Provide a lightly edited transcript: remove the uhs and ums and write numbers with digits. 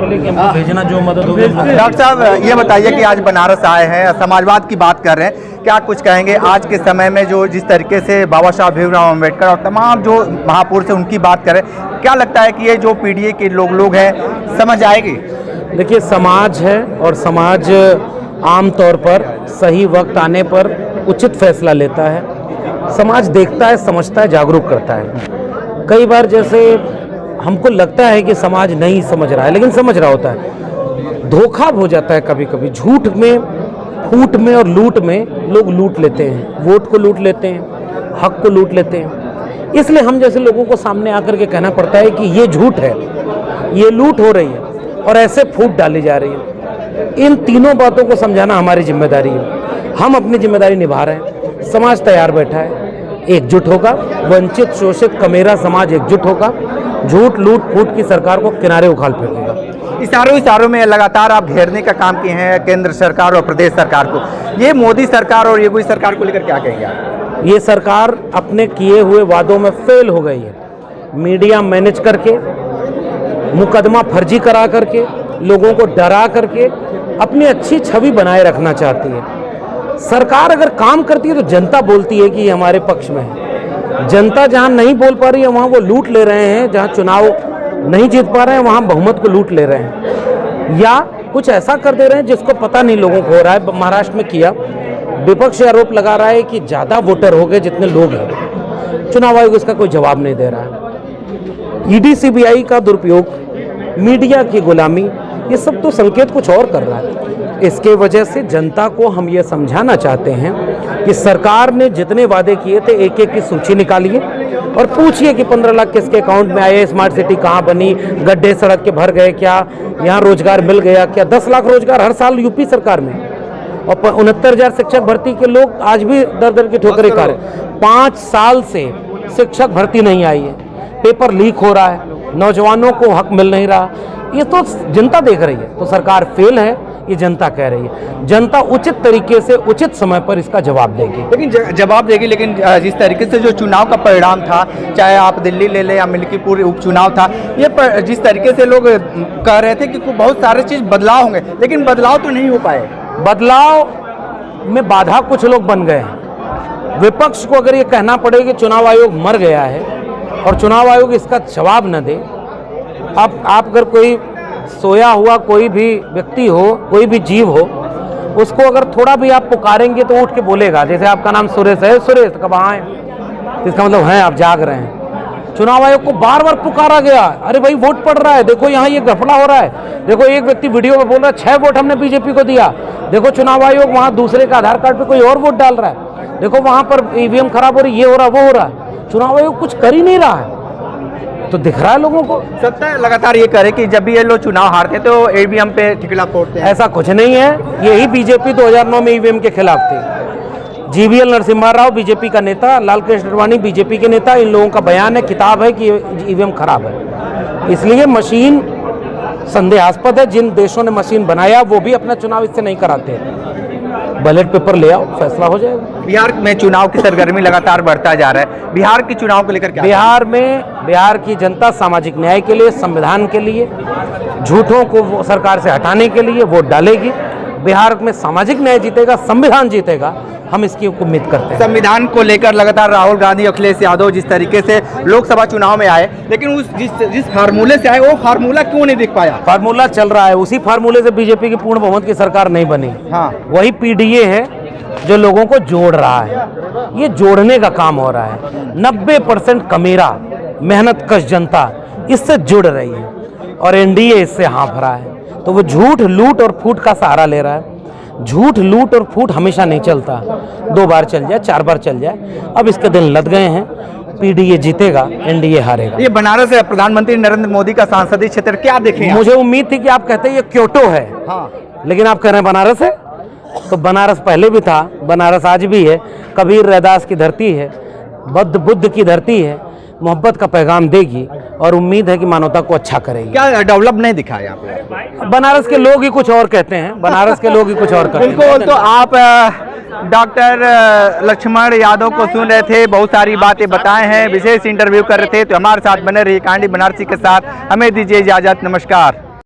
Paper लेके हमको भेजना, जो मदद होगी। डॉक्टर साहब ये बताइए कि आज बनारस आए हैं, समाजवाद की बात कर रहे हैं, क्या कुछ कहेंगे आज के समय में जो जिस तरीके से बाबा साहब भीमराव अम्बेडकर और तमाम जो महापुरुष हैं उनकी बात करें, क्या लगता है कि ये जो पीडीए के लोग हैं समझ आएगी? देखिए, समाज है और समाज आम तौर पर सही वक्त आने पर उचित फैसला लेता है। समाज देखता है, समझता है, जागरूक करता है। कई बार जैसे हमको लगता है कि समाज नहीं समझ रहा है, लेकिन समझ रहा होता है। धोखा हो जाता है कभी कभी, झूठ में, फूट में और लूट में लोग लूट लेते हैं, वोट को लूट लेते हैं, हक को लूट लेते हैं। इसलिए हम जैसे लोगों को सामने आकर के कहना पड़ता है कि ये झूठ है, ये लूट हो रही है और ऐसे फूट डाली जा रही है। इन तीनों बातों को समझाना हमारी जिम्मेदारी है। हम अपनी जिम्मेदारी निभा रहे हैं, समाज तैयार बैठा है, एकजुट होगा, वंचित शोषित कमेरा समाज एकजुट होगा, झूठ लूट फूट की सरकार को किनारे उखाड़ फेंकेगा। इशारों में लगातार आप घेरने का काम किए हैं केंद्र सरकार और प्रदेश सरकार को, ये मोदी सरकार और योगी सरकार को लेकर क्या कहेंगे आप? ये सरकार अपने किए हुए वादों में फेल हो गई है। मीडिया मैनेज करके, मुकदमा फर्जी करा करके, लोगों को डरा करके अपनी अच्छी छवि बनाए रखना चाहती है। सरकार अगर काम करती है तो जनता बोलती है कि ये हमारे पक्ष में है। जनता जहां नहीं बोल पा रही है वहां वो लूट ले रहे हैं, जहां चुनाव नहीं जीत पा रहे हैं वहां बहुमत को लूट ले रहे हैं, या कुछ ऐसा कर दे रहे हैं जिसको पता नहीं लोगों को हो रहा है। महाराष्ट्र में किया, विपक्ष आरोप लगा रहा है कि ज़्यादा वोटर हो गए जितने लोग हैं। चुनाव आयोग इसका कोई जवाब नहीं दे रहा है। ईडी सीबीआई का दुरुपयोग, मीडिया की गुलामी, ये सब तो संकेत कुछ और कर रहा है। इसके वजह से जनता को हम ये समझाना चाहते हैं कि सरकार ने जितने वादे किए थे एक एक की सूची निकालिए और पूछिए कि 15 लाख किसके अकाउंट में आए, स्मार्ट सिटी कहाँ बनी, गड्ढे सड़क के भर गए क्या, यहाँ रोजगार मिल गया क्या? 10 लाख रोजगार हर साल यूपी सरकार में, और 69,000 शिक्षक भर्ती के लोग आज भी दर दर की ठोकरें खा रहे। 5 साल से शिक्षक भर्ती नहीं आई है, पेपर लीक हो रहा है, नौजवानों को हक मिल नहीं रहा। ये तो जनता देख रही है, तो सरकार फेल है, ये जनता कह रही है। जनता उचित तरीके से उचित समय पर इसका जवाब देगी। लेकिन जवाब देगी, लेकिन जिस तरीके से जो चुनाव का परिणाम था, चाहे आप दिल्ली ले लें या मिल्कीपुर उपचुनाव था, ये जिस तरीके से लोग कह रहे थे कि बहुत सारे चीज़ बदलाव होंगे, लेकिन बदलाव तो नहीं हो पाए। बदलाव में बाधा कुछ लोग बन गए हैं। विपक्ष को अगर ये कहना पड़े कि चुनाव आयोग मर गया है और चुनाव आयोग इसका जवाब न दे, अब आप अगर कोई सोया हुआ कोई भी व्यक्ति हो, कोई भी जीव हो, उसको अगर थोड़ा भी आप पुकारेंगे तो उठ के बोलेगा। जैसे आपका नाम सुरेश है, सुरेश कब आए, इसका मतलब है आप जाग रहे हैं। चुनाव आयोग को बार बार पुकारा गया, अरे भाई वोट पड़ रहा है, देखो यहाँ ये घपला हो रहा है, देखो एक व्यक्ति वीडियो में बोल रहा है 6 वोट हमने बीजेपी को दिया, देखो चुनाव आयोग वहाँ दूसरे का आधार कार्ड पे कोई और वोट डाल रहा है, देखो वहाँ पर ईवीएम खराब हो रही, ये हो रहा वो हो रहा है। चुनाव आयोग कुछ कर ही नहीं रहा है, तो दिख रहा है लोगों को। सत्ता लगातार ये करे कि जब भी ये लोग चुनाव हारते तो ईवीएम पे ठिकला फोड़ते हैं। ऐसा कुछ नहीं है, यही बीजेपी 2009 में ईवीएम के खिलाफ थी। जीवीएल नरसिम्हा राव बीजेपी का नेता, लालकृष्ण आडवाणी बीजेपी के नेता, इन लोगों का बयान है, किताब है कि ईवीएम खराब है। इसलिए मशीन संदेहास्पद है। जिन देशों ने मशीन बनाया वो भी अपना चुनाव इससे नहीं कराते। बैलेट पेपर ले आओ, फैसला हो जाएगा। बिहार में चुनाव की सरगर्मी लगातार बढ़ता जा रहा है, बिहार के चुनाव को लेकर क्या? बिहार की जनता सामाजिक न्याय के लिए, संविधान के लिए, झूठों को सरकार से हटाने के लिए वोट डालेगी। बिहार में सामाजिक न्याय जीतेगा, संविधान जीतेगा, हम इसकी उम्मीद करते हैं। संविधान को लेकर लगातार राहुल गांधी, अखिलेश यादव जिस तरीके से लोकसभा चुनाव में आए, लेकिन उस जिस फार्मूले से आए वो फार्मूला क्यों नहीं दिख पाया? फार्मूला चल रहा है, उसी फार्मूले से बीजेपी की पूर्ण बहुमत की सरकार नहीं बनी। हाँ, वही पीडीए है जो लोगों को जोड़ रहा है, ये जोड़ने का काम हो रहा है। 90% कमेरा मेहनतकश जनता इससे जुड़ रही है और एनडीए इससे हाँफ रहा है। तो वो झूठ लूट और फूट का सहारा ले रहा है। झूठ लूट और फूट हमेशा नहीं चलता, 2 बार चल जाए, 4 बार चल जाए, अब इसके दिन लद गए हैं। पीडीए जीतेगा, एनडीए हारेगा। ये बनारस है, प्रधानमंत्री नरेंद्र मोदी का संसदीय क्षेत्र, क्या देखें? मुझे उम्मीद थी कि आप कहते ये क्योटो है, हाँ, लेकिन आप कह रहे हैं बनारस है। तो बनारस पहले भी था, बनारस आज भी है, कबीर रैदास की धरती है, बुद्ध की धरती है, मोहब्बत का पैगाम देगी और उम्मीद है कि मानवता को अच्छा करेगी। क्या डेवलप नहीं दिखा यहाँ पे? बनारस के लोग ही कुछ और कहते हैं, बनारस के लोग ही कुछ और कहते हैं। बिल्कुल, तो आप डॉक्टर लक्ष्मण यादव को सुन रहे थे, बहुत सारी बातें बताए हैं, विशेष इंटरव्यू कर रहे थे। तो हमारे साथ बने रहिए कांडी बनारसी के साथ। हमें दीजिए इजाजत, नमस्कार।